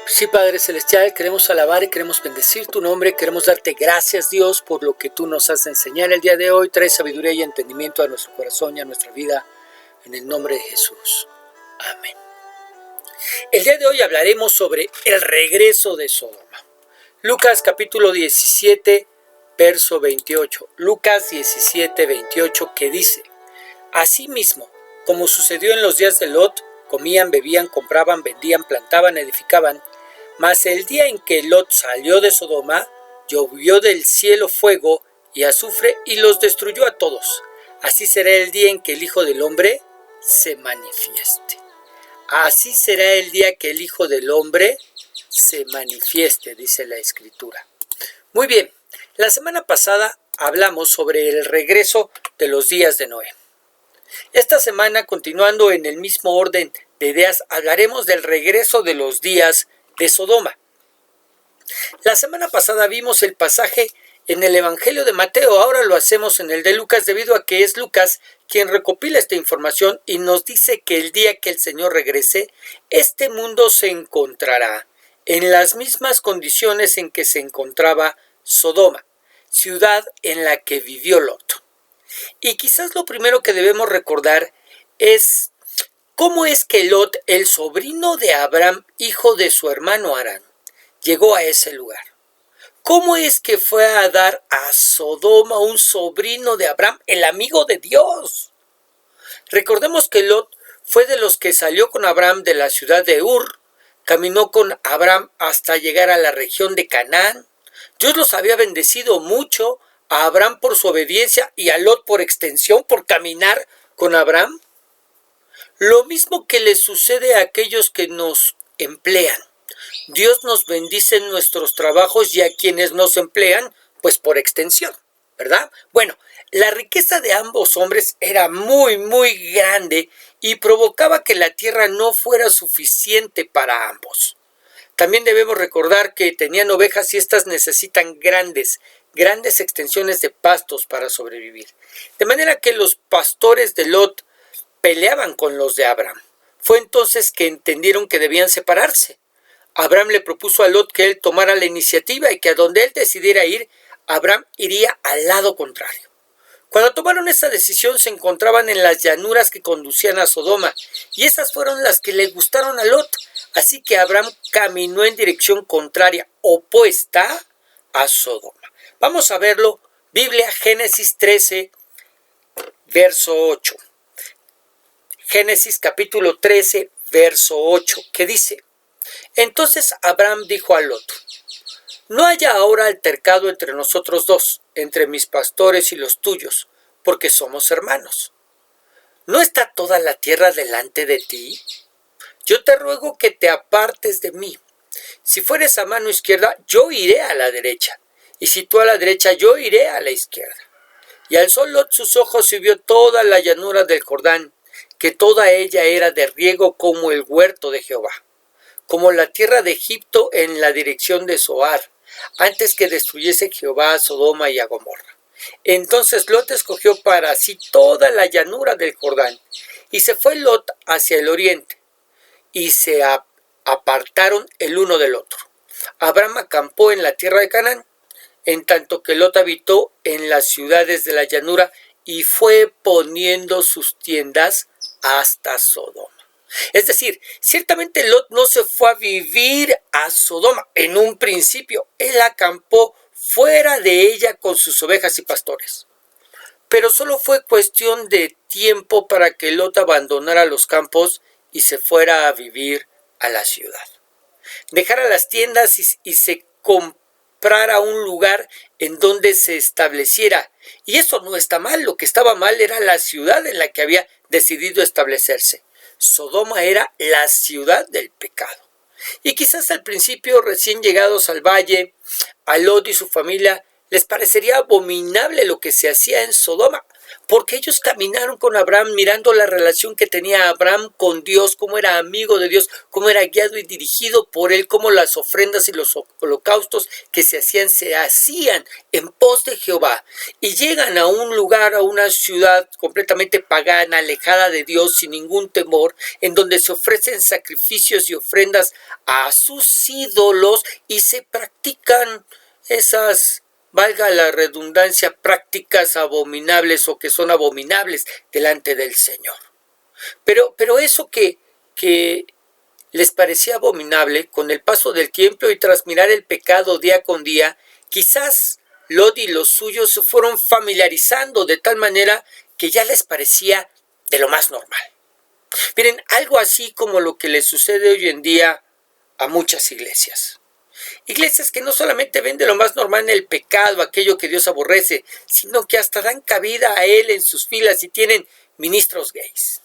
Sí, Padre Celestial, queremos alabar y queremos bendecir tu nombre, queremos darte gracias, Dios, por lo que tú nos has de enseñar el día de hoy. Trae sabiduría y entendimiento a nuestro corazón y a nuestra vida, en el nombre de Jesús. Amén. El día de hoy hablaremos sobre el regreso de Sodoma. Lucas capítulo 17, verso 28. Lucas 17, 28, que dice: Asimismo, como sucedió en los días de Lot, comían, bebían, compraban, vendían, plantaban, edificaban. Mas el día en que Lot salió de Sodoma, llovió del cielo fuego y azufre y los destruyó a todos. Así será el día en que el Hijo del Hombre se manifieste. Así será el día que el Hijo del Hombre se manifieste, dice la Escritura. Muy bien, la semana pasada hablamos sobre el regreso de los días de Noé. Esta semana, continuando en el mismo orden de ideas, hablaremos del regreso de los días de Sodoma. La semana pasada vimos el pasaje en el Evangelio de Mateo, ahora lo hacemos en el de Lucas debido a que es Lucas quien recopila esta información y nos dice que el día que el Señor regrese, este mundo se encontrará en las mismas condiciones en que se encontraba Sodoma, ciudad en la que vivió Lot. Y quizás lo primero que debemos recordar es ¿cómo es que Lot, el sobrino de Abraham, hijo de su hermano Harán, llegó a ese lugar? ¿Cómo es que fue a dar a Sodoma un sobrino de Abraham, el amigo de Dios? Recordemos que Lot fue de los que salió con Abraham de la ciudad de Ur, caminó con Abraham hasta llegar a la región de Canaán. Dios los había bendecido mucho, a Abraham por su obediencia y a Lot por extensión, por caminar con Abraham. Lo mismo que le sucede a aquellos que nos emplean. Dios nos bendice en nuestros trabajos y a quienes nos emplean, pues por extensión, ¿verdad? Bueno, la riqueza de ambos hombres era muy grande y provocaba que la tierra no fuera suficiente para ambos. También debemos recordar que tenían ovejas y estas necesitan grandes extensiones de pastos para sobrevivir. De manera que los pastores de Lot peleaban con los de Abraham. Fue entonces que entendieron que debían separarse. Abraham le propuso a Lot que él tomara la iniciativa y que a donde él decidiera ir, Abraham iría al lado contrario. Cuando tomaron esa decisión se encontraban en las llanuras que conducían a Sodoma, y esas fueron las que le gustaron a Lot, así que Abraham caminó en dirección contraria, opuesta a Sodoma. Vamos a verlo, Biblia, Génesis 13, verso 8. Génesis capítulo 13, verso 8, que dice: Entonces Abraham dijo a Lot: No haya ahora altercado entre nosotros dos, entre mis pastores y los tuyos, porque somos hermanos. ¿No está toda la tierra delante de ti? Yo te ruego que te apartes de mí. Si fueres a mano izquierda, yo iré a la derecha, y si tú a la derecha, yo iré a la izquierda. Y alzó Lot sus ojos y vio toda la llanura del Jordán, que toda ella era de riego como el huerto de Jehová, como la tierra de Egipto en la dirección de Zoar, antes que destruyese Jehová a Sodoma y a Gomorra. Entonces Lot escogió para sí toda la llanura del Jordán, y se fue Lot hacia el oriente, y se apartaron el uno del otro. Abraham acampó en la tierra de Canaán, en tanto que Lot habitó en las ciudades de la llanura, y fue poniendo sus tiendas hasta Sodoma. Es decir, ciertamente Lot no se fue a vivir a Sodoma en un principio. Él acampó fuera de ella con sus ovejas y pastores. Pero solo fue cuestión de tiempo para que Lot abandonara los campos y se fuera a vivir a la ciudad. Dejara las tiendas y se comprara un lugar en donde se estableciera. Y eso no está mal, lo que estaba mal era la ciudad en la que había decidido establecerse. Sodoma era la ciudad del pecado. Y quizás al principio, recién llegados al valle, a Lot y su familia les parecería abominable lo que se hacía en Sodoma. Porque ellos caminaron con Abraham mirando la relación que tenía Abraham con Dios, cómo era amigo de Dios, cómo era guiado y dirigido por él, cómo las ofrendas y los holocaustos que se hacían en pos de Jehová. Y llegan a un lugar, a una ciudad completamente pagana, alejada de Dios, sin ningún temor, en donde se ofrecen sacrificios y ofrendas a sus ídolos y se practican esas, valga la redundancia, prácticas abominables o que son abominables delante del Señor. Pero eso que les parecía abominable, con el paso del tiempo y tras mirar el pecado día con día, quizás Lot y los suyos se fueron familiarizando de tal manera que ya les parecía de lo más normal. Miren, algo así como lo que le sucede hoy en día a muchas iglesias. Iglesias que no solamente ven de lo más normal en el pecado, aquello que Dios aborrece, sino que hasta dan cabida a Él en sus filas y tienen ministros gays,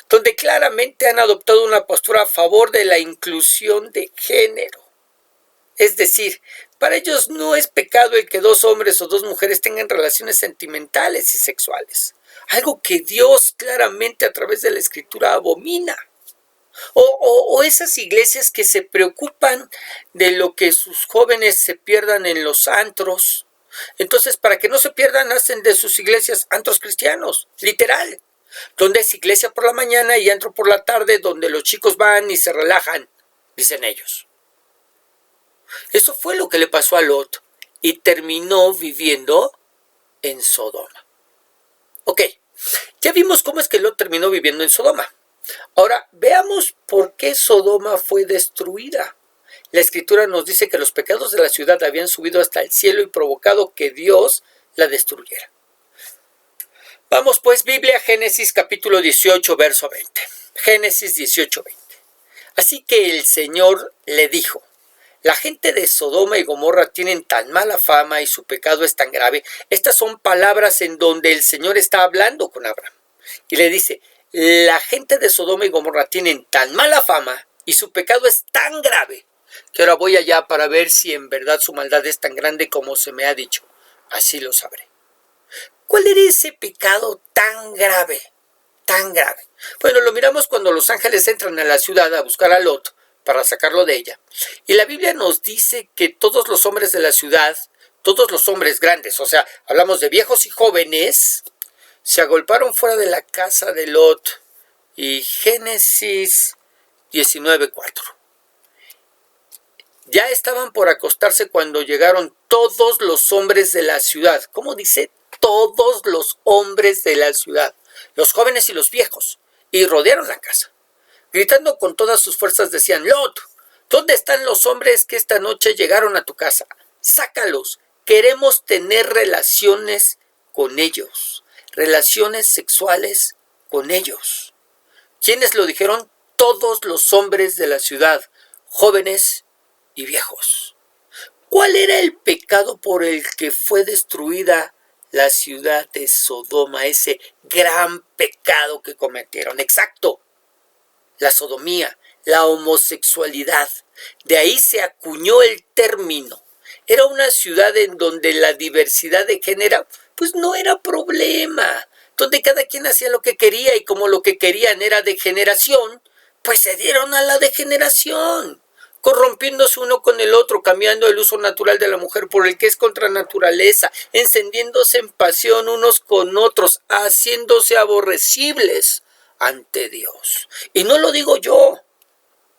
donde claramente han adoptado una postura a favor de la inclusión de género. Es decir, para ellos no es pecado el que dos hombres o dos mujeres tengan relaciones sentimentales y sexuales, algo que Dios claramente a través de la Escritura abomina. O esas iglesias que se preocupan de lo que sus jóvenes se pierdan en los antros. Entonces, para que no se pierdan, hacen de sus iglesias antros cristianos, literal. Donde es iglesia por la mañana y antro por la tarde, donde los chicos van y se relajan, dicen ellos. Eso fue lo que le pasó a Lot y terminó viviendo en Sodoma. Ok, ya vimos cómo es que Lot terminó viviendo en Sodoma. Ahora, veamos por qué Sodoma fue destruida. La Escritura nos dice que los pecados de la ciudad habían subido hasta el cielo y provocado que Dios la destruyera. Vamos pues, Biblia, Génesis capítulo 18, verso 20. Génesis 18, 20. Así que el Señor le dijo: la gente de Sodoma y Gomorra tienen tan mala fama y su pecado es tan grave. Estas son palabras en donde el Señor está hablando con Abraham. Y le dice: la gente de Sodoma y Gomorra tienen tan mala fama y su pecado es tan grave que ahora voy allá para ver si en verdad su maldad es tan grande como se me ha dicho. Así lo sabré. ¿Cuál era ese pecado tan grave? Tan grave. Bueno, lo miramos cuando los ángeles entran a la ciudad a buscar a Lot para sacarlo de ella. Y la Biblia nos dice que todos los hombres de la ciudad, todos los hombres grandes, o sea, hablamos de viejos y jóvenes, se agolparon fuera de la casa de Lot. Y Génesis 19:4. Ya estaban por acostarse cuando llegaron todos los hombres de la ciudad. ¿Cómo dice? Todos los hombres de la ciudad, los jóvenes y los viejos, y rodearon la casa. Gritando con todas sus fuerzas decían: Lot, ¿dónde están los hombres que esta noche llegaron a tu casa? Sácalos, queremos tener relaciones con ellos. Relaciones sexuales con ellos. ¿Quiénes lo dijeron? Todos los hombres de la ciudad, jóvenes y viejos. ¿Cuál era el pecado por el que fue destruida la ciudad de Sodoma? Ese gran pecado que cometieron. Exacto. La sodomía, la homosexualidad. De ahí se acuñó el término. Era una ciudad en donde la diversidad de género pues no era problema, donde cada quien hacía lo que quería y como lo que querían era degeneración, pues se dieron a la degeneración, corrompiéndose uno con el otro, cambiando el uso natural de la mujer por el que es contra naturaleza, encendiéndose en pasión unos con otros, haciéndose aborrecibles ante Dios. Y no lo digo yo.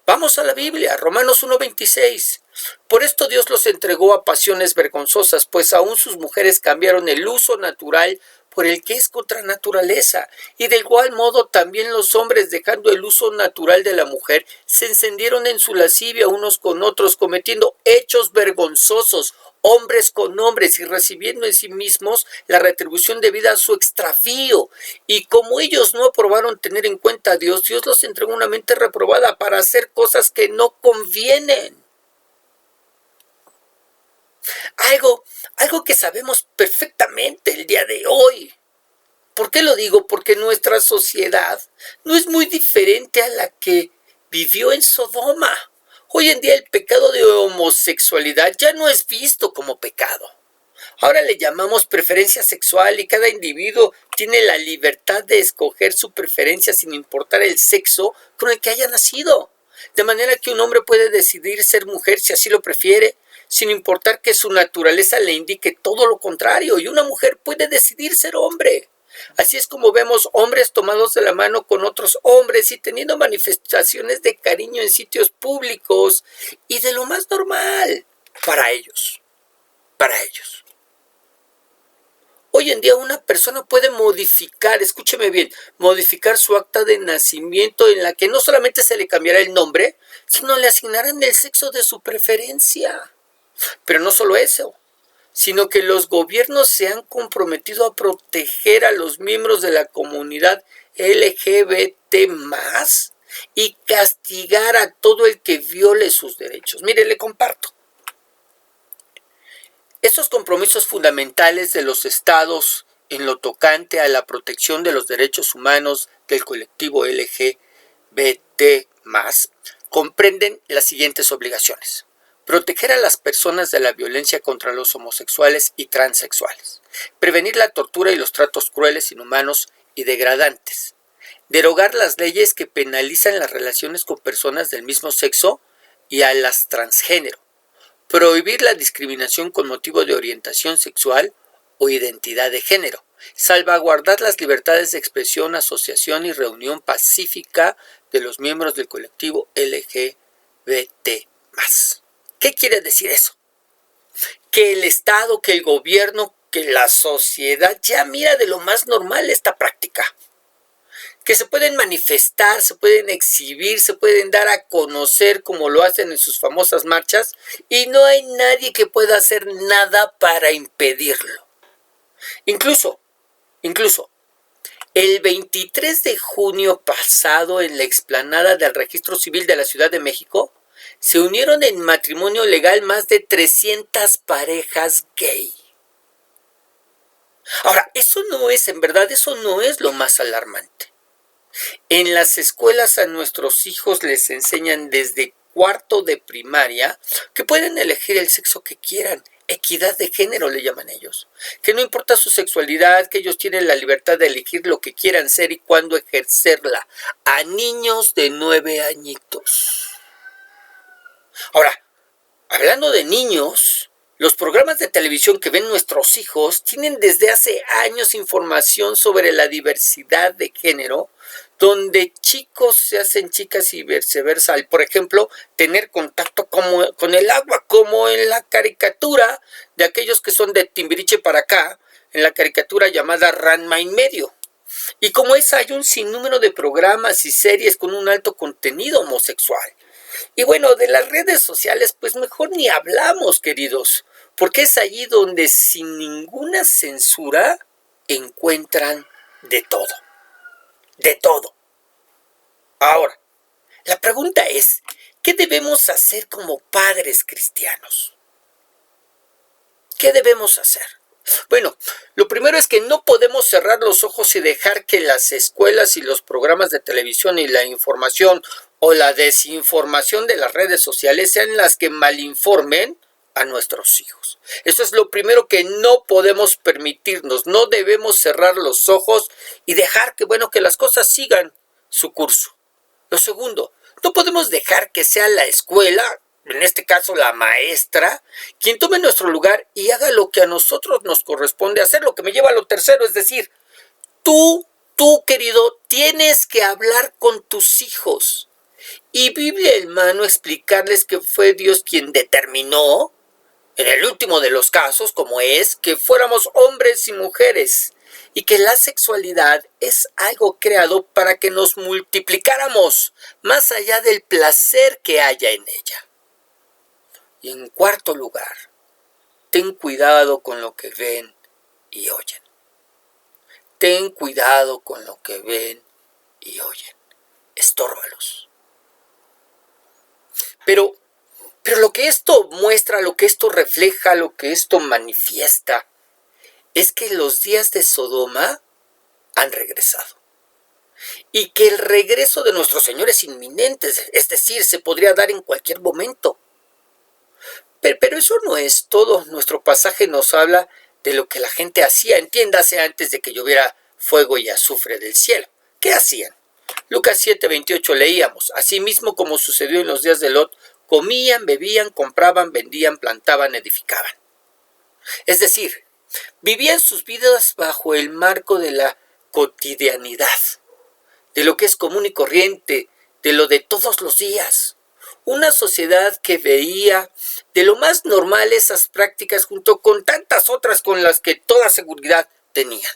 Vamos a la Biblia, Romanos 1:26. Por esto Dios los entregó a pasiones vergonzosas, pues aún sus mujeres cambiaron el uso natural por el que es contra naturaleza. Y de igual modo también los hombres, dejando el uso natural de la mujer, se encendieron en su lascivia unos con otros, cometiendo hechos vergonzosos, hombres con hombres, y recibiendo en sí mismos la retribución debida a su extravío. Y como ellos no aprobaron tener en cuenta a Dios, Dios los entregó una mente reprobada para hacer cosas que no convienen. Algo que sabemos perfectamente el día de hoy. ¿Por qué lo digo? Porque nuestra sociedad no es muy diferente a la que vivió en Sodoma. Hoy en día el pecado de homosexualidad ya no es visto como pecado. Ahora le llamamos preferencia sexual y cada individuo tiene la libertad de escoger su preferencia sin importar el sexo con el que haya nacido. De manera que un hombre puede decidir ser mujer si así lo prefiere, sin importar que su naturaleza le indique todo lo contrario, y una mujer puede decidir ser hombre. Así es como vemos hombres tomados de la mano con otros hombres y teniendo manifestaciones de cariño en sitios públicos y de lo más normal para ellos. Hoy en día una persona puede modificar, escúcheme bien, modificar su acta de nacimiento en la que no solamente se le cambiará el nombre, sino le asignarán el sexo de su preferencia. Pero no solo eso, sino que los gobiernos se han comprometido a proteger a los miembros de la comunidad LGBT+, y castigar a todo el que viole sus derechos. Mire, le comparto. Estos compromisos fundamentales de los estados en lo tocante a la protección de los derechos humanos del colectivo LGBT+, comprenden las siguientes obligaciones: proteger a las personas de la violencia contra los homosexuales y transexuales, prevenir la tortura y los tratos crueles, inhumanos y degradantes, derogar las leyes que penalizan las relaciones con personas del mismo sexo y a las transgénero, prohibir la discriminación con motivo de orientación sexual o identidad de género, salvaguardar las libertades de expresión, asociación y reunión pacífica de los miembros del colectivo LGBT+. ¿Qué quiere decir eso? Que el Estado, que el gobierno, que la sociedad ya mira de lo más normal esta práctica. Que se pueden manifestar, se pueden exhibir, se pueden dar a conocer como lo hacen en sus famosas marchas, y no hay nadie que pueda hacer nada para impedirlo. Incluso, el 23 de junio pasado, en la explanada del Registro Civil de la Ciudad de México, se unieron en matrimonio legal más de 300 parejas gay. Ahora, eso no es lo más alarmante. En las escuelas a nuestros hijos les enseñan desde cuarto de primaria que pueden elegir el sexo que quieran. Equidad de género le llaman ellos. Que no importa su sexualidad, que ellos tienen la libertad de elegir lo que quieran ser y cuándo ejercerla. A niños de 9 añitos. Ahora, hablando de niños, los programas de televisión que ven nuestros hijos tienen desde hace años información sobre la diversidad de género, donde chicos se hacen chicas y viceversa. Por ejemplo, tener contacto con el agua, como en la caricatura de aquellos que son de Timbiriche para acá, en la caricatura llamada Ranma y medio. Y como esa, hay un sinnúmero de programas y series con un alto contenido homosexual. Y bueno, de las redes sociales, pues mejor ni hablamos, queridos, porque es allí donde sin ninguna censura encuentran de todo. De todo. Ahora, la pregunta es, ¿qué debemos hacer como padres cristianos? ¿Qué debemos hacer? Bueno, lo primero es que no podemos cerrar los ojos y dejar que las escuelas y los programas de televisión y la información o la desinformación de las redes sociales sean las que malinformen a nuestros hijos. Eso es lo primero que no podemos permitirnos. No debemos cerrar los ojos y dejar que las cosas sigan su curso. Lo segundo, no podemos dejar que sea la escuela, en este caso la maestra, quien tome nuestro lugar y haga lo que a nosotros nos corresponde hacer, lo que me lleva a lo tercero, es decir, tú, querido, tienes que hablar con tus hijos. Y Biblia en mano explicarles que fue Dios quien determinó, en el último de los casos, como es, que fuéramos hombres y mujeres, y que la sexualidad es algo creado para que nos multiplicáramos, más allá del placer que haya en ella. Y en cuarto lugar, ten cuidado con lo que ven y oyen. Ten cuidado con lo que ven y oyen. Estórbalos. Pero lo que esto muestra, lo que esto refleja, lo que esto manifiesta, es que los días de Sodoma han regresado. Y que el regreso de nuestro Señor es inminente, es decir, se podría dar en cualquier momento. Pero eso no es todo. Nuestro pasaje nos habla de lo que la gente hacía, entiéndase, antes de que lloviera fuego y azufre del cielo. ¿Qué hacían? Lucas 7:28 leíamos: asimismo como sucedió en los días de Lot, comían, bebían, compraban, vendían, plantaban, edificaban. Es decir, vivían sus vidas bajo el marco de la cotidianidad, de lo que es común y corriente, de lo de todos los días. Una sociedad que veía de lo más normal esas prácticas junto con tantas otras con las que toda seguridad tenían.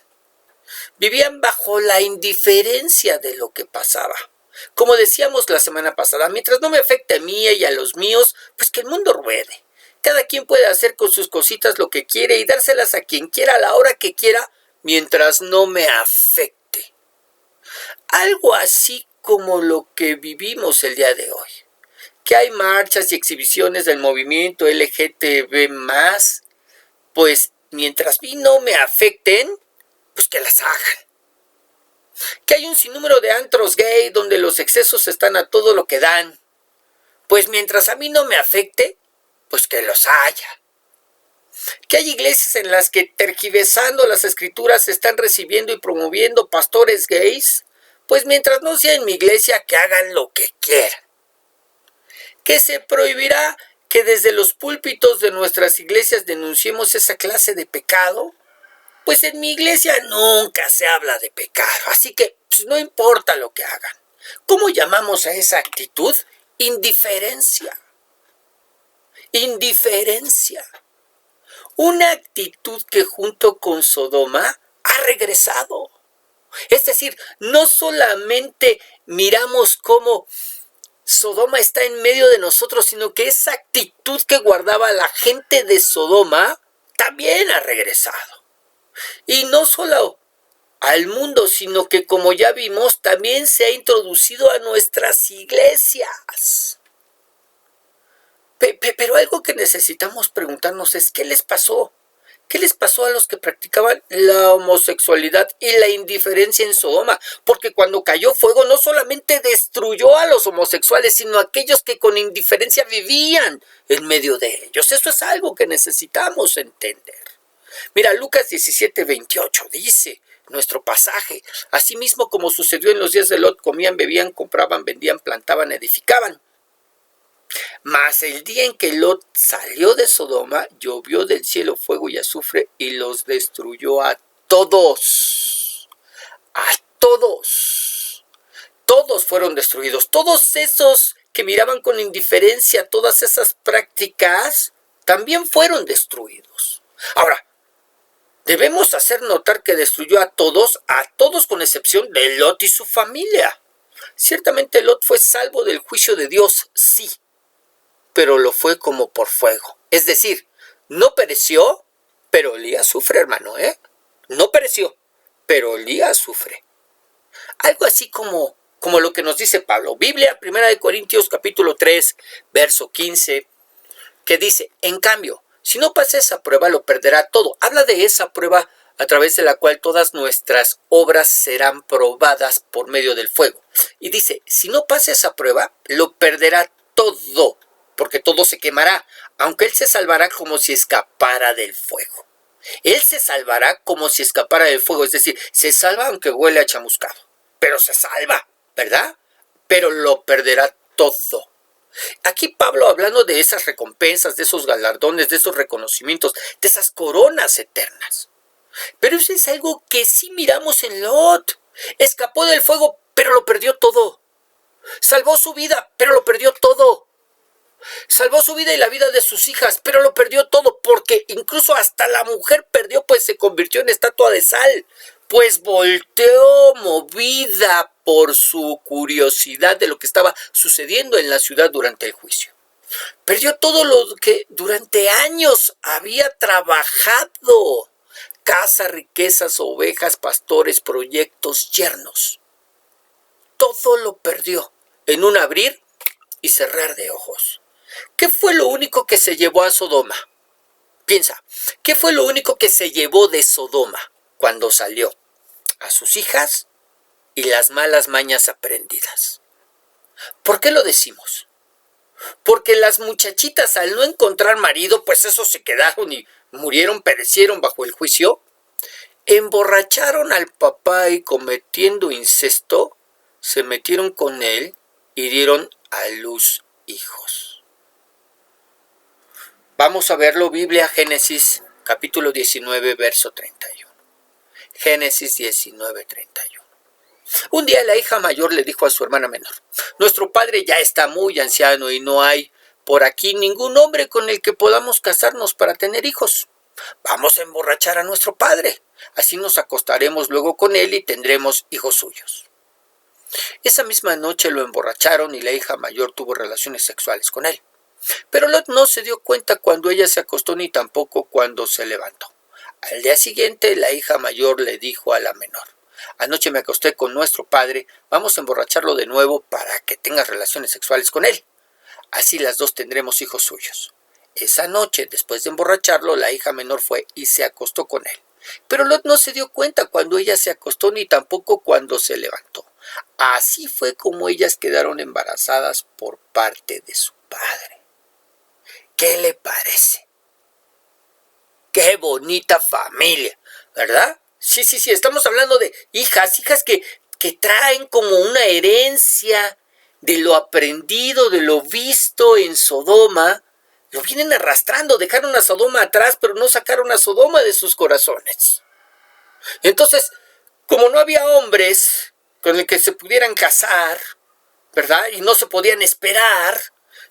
Vivían bajo la indiferencia de lo que pasaba. Como decíamos la semana pasada, mientras no me afecte a mí y a los míos, pues que el mundo ruede. Cada quien puede hacer con sus cositas lo que quiere y dárselas a quien quiera a la hora que quiera, mientras no me afecte. Algo así como lo que vivimos el día de hoy. Que hay marchas y exhibiciones del movimiento LGTB+, pues mientras a mí no me afecten, pues que las hagan. Que hay un sinnúmero de antros gay donde los excesos están a todo lo que dan, pues mientras a mí no me afecte, pues que los haya. Que hay iglesias en las que tergiversando las escrituras se están recibiendo y promoviendo pastores gays, pues mientras no sea en mi iglesia, que hagan lo que quieran. Que se prohibirá que desde los púlpitos de nuestras iglesias denunciemos esa clase de pecado, pues en mi iglesia nunca se habla de pecado, así que pues, no importa lo que hagan. ¿Cómo llamamos a esa actitud? Indiferencia. Indiferencia. Una actitud que junto con Sodoma ha regresado. Es decir, no solamente miramos cómo Sodoma está en medio de nosotros, sino que esa actitud que guardaba la gente de Sodoma también ha regresado. Y no solo al mundo, sino que, como ya vimos, también se ha introducido a nuestras iglesias. Pero algo que necesitamos preguntarnos es, ¿qué les pasó? ¿Qué les pasó a los que practicaban la homosexualidad y la indiferencia en Sodoma? Porque cuando cayó fuego no solamente destruyó a los homosexuales, sino a aquellos que con indiferencia vivían en medio de ellos. Eso es algo que necesitamos entender. Mira, Lucas 17:28 dice nuestro pasaje: asimismo como sucedió en los días de Lot, comían, bebían, compraban, vendían, plantaban, edificaban. Mas el día en que Lot salió de Sodoma, llovió del cielo fuego y azufre y los destruyó a todos. A todos. Todos fueron destruidos. Todos esos que miraban con indiferencia todas esas prácticas también fueron destruidos. Ahora, debemos hacer notar que destruyó a todos con excepción de Lot y su familia. Ciertamente Lot fue salvo del juicio de Dios, sí, pero lo fue como por fuego. Es decir, no pereció, pero olía azufre, hermano, No pereció, pero olía azufre. Algo así como lo que nos dice Pablo. Biblia, 1 Corintios capítulo 3, verso 15, que dice: en cambio, si no pasa esa prueba, lo perderá todo. Habla de esa prueba a través de la cual todas nuestras obras serán probadas por medio del fuego. Y dice, si no pasa esa prueba, lo perderá todo, porque todo se quemará, aunque él se salvará como si escapara del fuego. Él se salvará como si escapara del fuego, es decir, se salva aunque huele a chamuscado, pero se salva, ¿verdad? Pero lo perderá todo. Aquí Pablo hablando de esas recompensas, de esos galardones, de esos reconocimientos, de esas coronas eternas. Pero eso es algo que sí miramos en Lot. Escapó del fuego, pero lo perdió todo. Salvó su vida, pero lo perdió todo. Salvó su vida y la vida de sus hijas, pero lo perdió todo, porque incluso hasta la mujer perdió, pues se convirtió en estatua de sal, pues volteó movida por su curiosidad de lo que estaba sucediendo en la ciudad durante el juicio. Perdió todo lo que durante años había trabajado: casa, riquezas, ovejas, pastores, proyectos, yernos. Todo lo perdió en un abrir y cerrar de ojos. ¿Qué fue lo único que se llevó a Sodoma? Piensa, ¿qué fue lo único que se llevó de Sodoma cuando salió? A sus hijas y las malas mañas aprendidas. ¿Por qué lo decimos? Porque las muchachitas, al no encontrar marido, pues eso se quedaron y murieron, perecieron bajo el juicio, emborracharon al papá y cometiendo incesto, se metieron con él y dieron a luz hijos. Vamos a verlo, Biblia, Génesis capítulo 19, verso 31. Génesis 19, 31. Un día la hija mayor le dijo a su hermana menor: nuestro padre ya está muy anciano y no hay por aquí ningún hombre con el que podamos casarnos para tener hijos. Vamos a emborrachar a nuestro padre, así nos acostaremos luego con él y tendremos hijos suyos. Esa misma noche lo emborracharon y la hija mayor tuvo relaciones sexuales con él. Pero Lot no se dio cuenta cuando ella se acostó ni tampoco cuando se levantó. Al día siguiente la hija mayor le dijo a la menor: anoche me acosté con nuestro padre, vamos a emborracharlo de nuevo para que tengas relaciones sexuales con él. Así las dos tendremos hijos suyos. Esa noche, después de emborracharlo, la hija menor fue y se acostó con él. Pero Lot no se dio cuenta cuando ella se acostó ni tampoco cuando se levantó. Así fue como ellas quedaron embarazadas por parte de su padre. ¿Qué le parece? ¡Qué bonita familia! ¿Verdad? Sí, estamos hablando de hijas que traen como una herencia de lo aprendido, de lo visto en Sodoma. Lo vienen arrastrando, dejaron a Sodoma atrás, pero no sacaron a Sodoma de sus corazones. Entonces, como no había hombres con el que se pudieran casar, ¿verdad? Y no se podían esperar,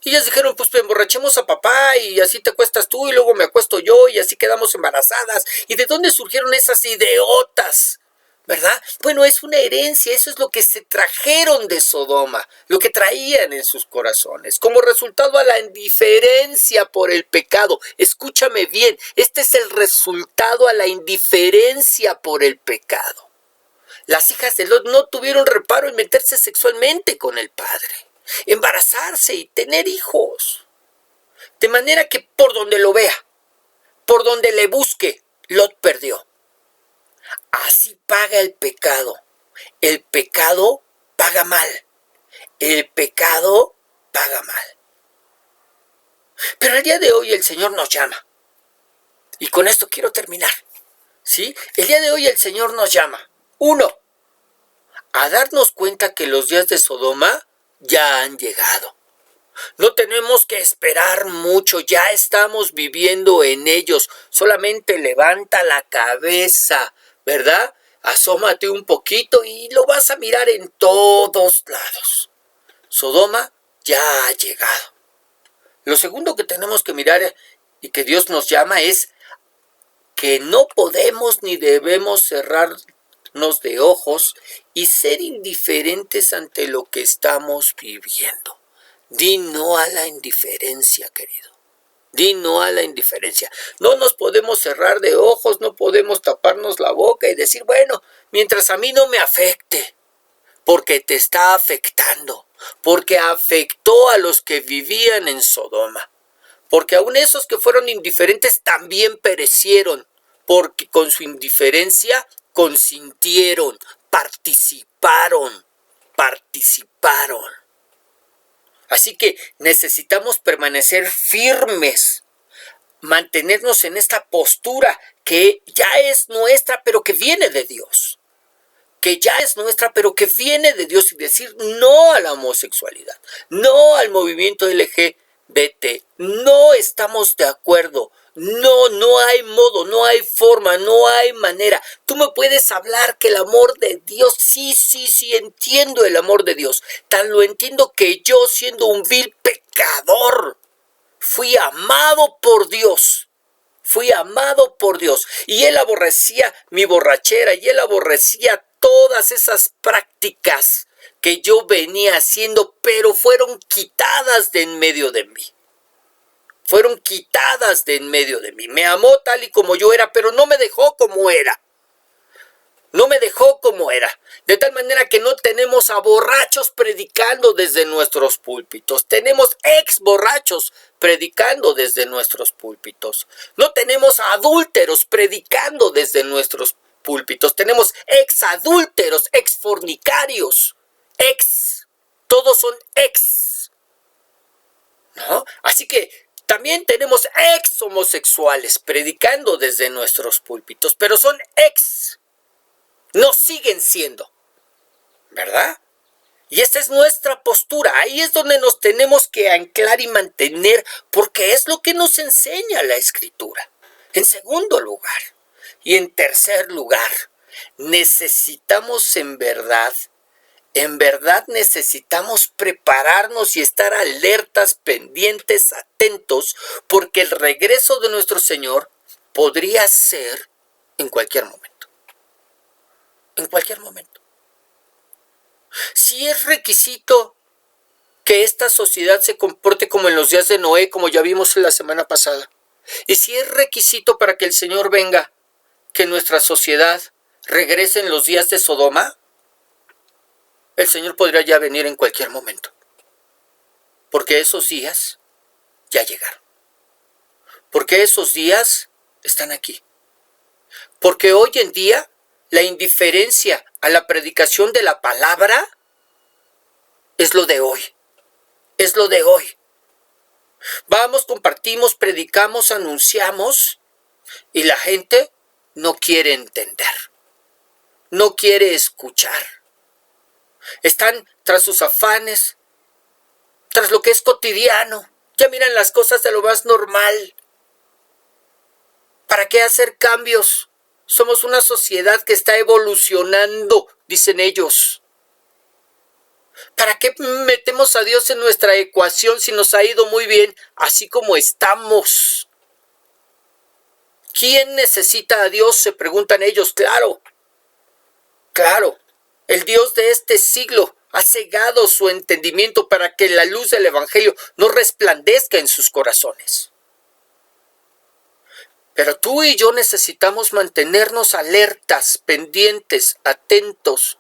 ellas dijeron: pues emborrachemos a papá y así te acuestas tú y luego me acuesto yo y así quedamos embarazadas. ¿Y de dónde surgieron esas idiotas? ¿Verdad? Bueno, es una herencia, eso es lo que se trajeron de Sodoma, lo que traían en sus corazones, como resultado a la indiferencia por el pecado. Escúchame bien, este es el resultado a la indiferencia por el pecado. Las hijas de Lot no tuvieron reparo en meterse sexualmente con el padre, embarazarse y tener hijos. De manera que por donde lo vea, por donde le busque, Lot perdió. Así paga el pecado. El pecado paga mal. El pecado paga mal. Pero el día de hoy el Señor nos llama. Y con esto quiero terminar. ¿Sí? El día de hoy el Señor nos llama. 1. A darnos cuenta que los días de Sodoma ya han llegado. No tenemos que esperar mucho, ya estamos viviendo en ellos. Solamente levanta la cabeza, ¿verdad? Asómate un poquito y lo vas a mirar en todos lados. Sodoma ya ha llegado. Lo segundo que tenemos que mirar y que Dios nos llama es que no podemos ni debemos cerrarnos de ojos y ser indiferentes ante lo que estamos viviendo. Di no a la indiferencia, querido. Di no a la indiferencia. No nos podemos cerrar de ojos, no podemos taparnos la boca y decir: bueno, mientras a mí no me afecte, porque te está afectando, porque afectó a los que vivían en Sodoma, porque aún esos que fueron indiferentes también perecieron, porque con su indiferencia consintieron, participaron. Así que necesitamos permanecer firmes, mantenernos en esta postura que ya es nuestra, pero que viene de Dios. Que ya es nuestra, pero que viene de Dios, y decir no a la homosexualidad, no al movimiento LGBT. No estamos de acuerdo. No hay modo, no hay forma, no hay manera. Tú me puedes hablar que el amor de Dios, sí, entiendo el amor de Dios. Tan lo entiendo que yo, siendo un vil pecador, fui amado por Dios. Y Él aborrecía mi borrachera, y Él aborrecía todas esas prácticas que yo venía haciendo, pero fueron quitadas de en medio de mí. Me amó tal y como yo era, pero no me dejó como era. De tal manera que no tenemos a borrachos predicando desde nuestros púlpitos. Tenemos ex borrachos predicando desde nuestros púlpitos. No tenemos a adúlteros predicando desde nuestros púlpitos. Tenemos ex adúlteros, ex fornicarios, todos son ex. ¿No? Así que También tenemos ex homosexuales predicando desde nuestros púlpitos, pero son ex, no siguen siendo, ¿verdad? Y esa es nuestra postura. Ahí es donde nos tenemos que anclar y mantener, porque es lo que nos enseña la Escritura. En segundo lugar, y en tercer lugar, necesitamos en verdad necesitamos prepararnos y estar alertas, pendientes, atentos, porque el regreso de nuestro Señor podría ser en cualquier momento. En cualquier momento. Si es requisito que esta sociedad se comporte como en los días de Noé, como ya vimos la semana pasada, y si es requisito para que el Señor venga, que nuestra sociedad regrese en los días de Sodoma, el Señor podría ya venir en cualquier momento, porque esos días ya llegaron, porque esos días están aquí, porque hoy en día la indiferencia a la predicación de la palabra es lo de hoy, es lo de hoy. Vamos, compartimos, predicamos, anunciamos y la gente no quiere entender, no quiere escuchar. Están tras sus afanes, tras lo que es cotidiano. Ya miran las cosas de lo más normal. ¿Para qué hacer cambios? Somos una sociedad que está evolucionando, dicen ellos. ¿Para qué metemos a Dios en nuestra ecuación si nos ha ido muy bien así como estamos? ¿Quién necesita a Dios? Se preguntan ellos. Claro, el Dios de este siglo ha cegado su entendimiento para que la luz del Evangelio no resplandezca en sus corazones. Pero tú y yo necesitamos mantenernos alertas, pendientes, atentos,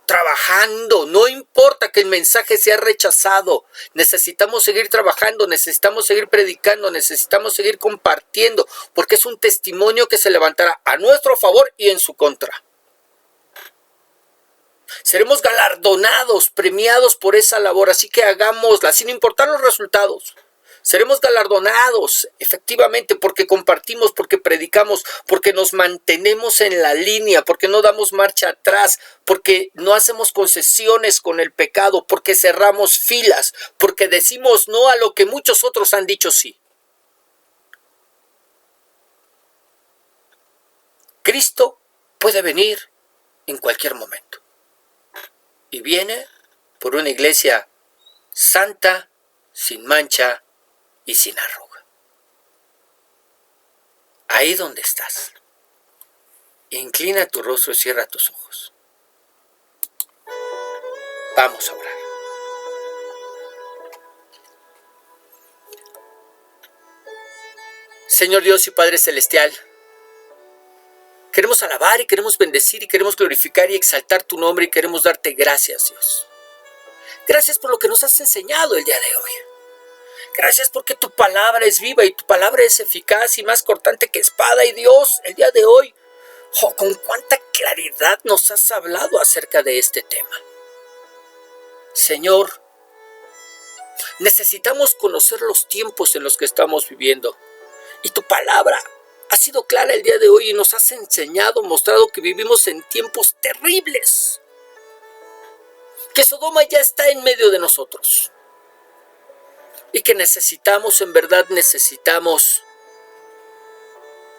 trabajando. No importa que el mensaje sea rechazado. Necesitamos seguir trabajando, necesitamos seguir predicando, necesitamos seguir compartiendo, porque es un testimonio que se levantará a nuestro favor y en su contra. Seremos galardonados, premiados por esa labor, así que hagámosla, sin importar los resultados. Seremos galardonados, efectivamente, porque compartimos, porque predicamos, porque nos mantenemos en la línea, porque no damos marcha atrás, porque no hacemos concesiones con el pecado, porque cerramos filas, porque decimos no a lo que muchos otros han dicho sí. Cristo puede venir en cualquier momento. Y viene por una iglesia santa, sin mancha y sin arruga. Ahí donde estás, inclina tu rostro y cierra tus ojos. Vamos a orar. Señor Dios y Padre Celestial, queremos alabar y queremos bendecir y queremos glorificar y exaltar tu nombre y queremos darte gracias, Dios. Gracias por lo que nos has enseñado el día de hoy. Gracias porque tu palabra es viva y tu palabra es eficaz y más cortante que espada. Y Dios, el día de hoy, con cuánta claridad nos has hablado acerca de este tema. Señor, necesitamos conocer los tiempos en los que estamos viviendo. Y tu palabra ha sido clara el día de hoy y nos has enseñado, mostrado que vivimos en tiempos terribles. Que Sodoma ya está en medio de nosotros. Y que necesitamos, en verdad necesitamos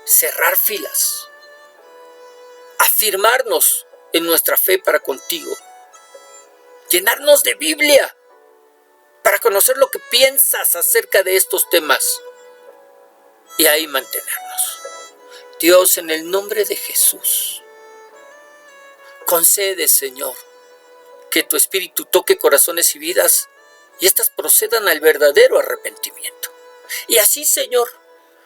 cerrar filas, afirmarnos en nuestra fe para contigo, llenarnos de Biblia para conocer lo que piensas acerca de estos temas y ahí mantenernos. Dios, en el nombre de Jesús, concede, Señor, que tu Espíritu toque corazones y vidas y éstas procedan al verdadero arrepentimiento. Y así, Señor,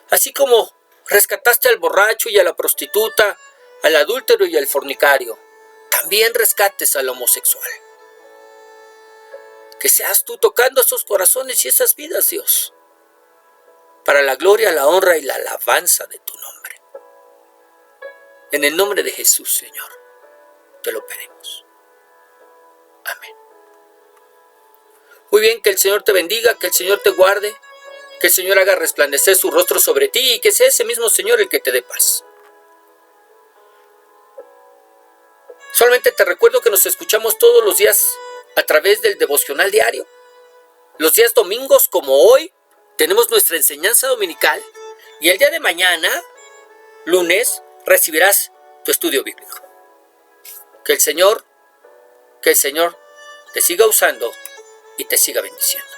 así como rescataste al borracho y a la prostituta, al adúltero y al fornicario, también rescates al homosexual. Que seas tú tocando esos corazones y esas vidas, Dios, para la gloria, la honra y la alabanza de tu nombre. En el nombre de Jesús, Señor, te lo pedimos. Amén. Muy bien, que el Señor te bendiga, que el Señor te guarde, Que el Señor haga resplandecer su rostro sobre ti y que sea ese mismo Señor el que te dé paz. Solamente te recuerdo que nos escuchamos todos los días a través del devocional diario. Los días domingos, como hoy, tenemos nuestra enseñanza dominical y el día de mañana, lunes, recibirás tu estudio bíblico. Que el Señor te siga usando y te siga bendiciendo.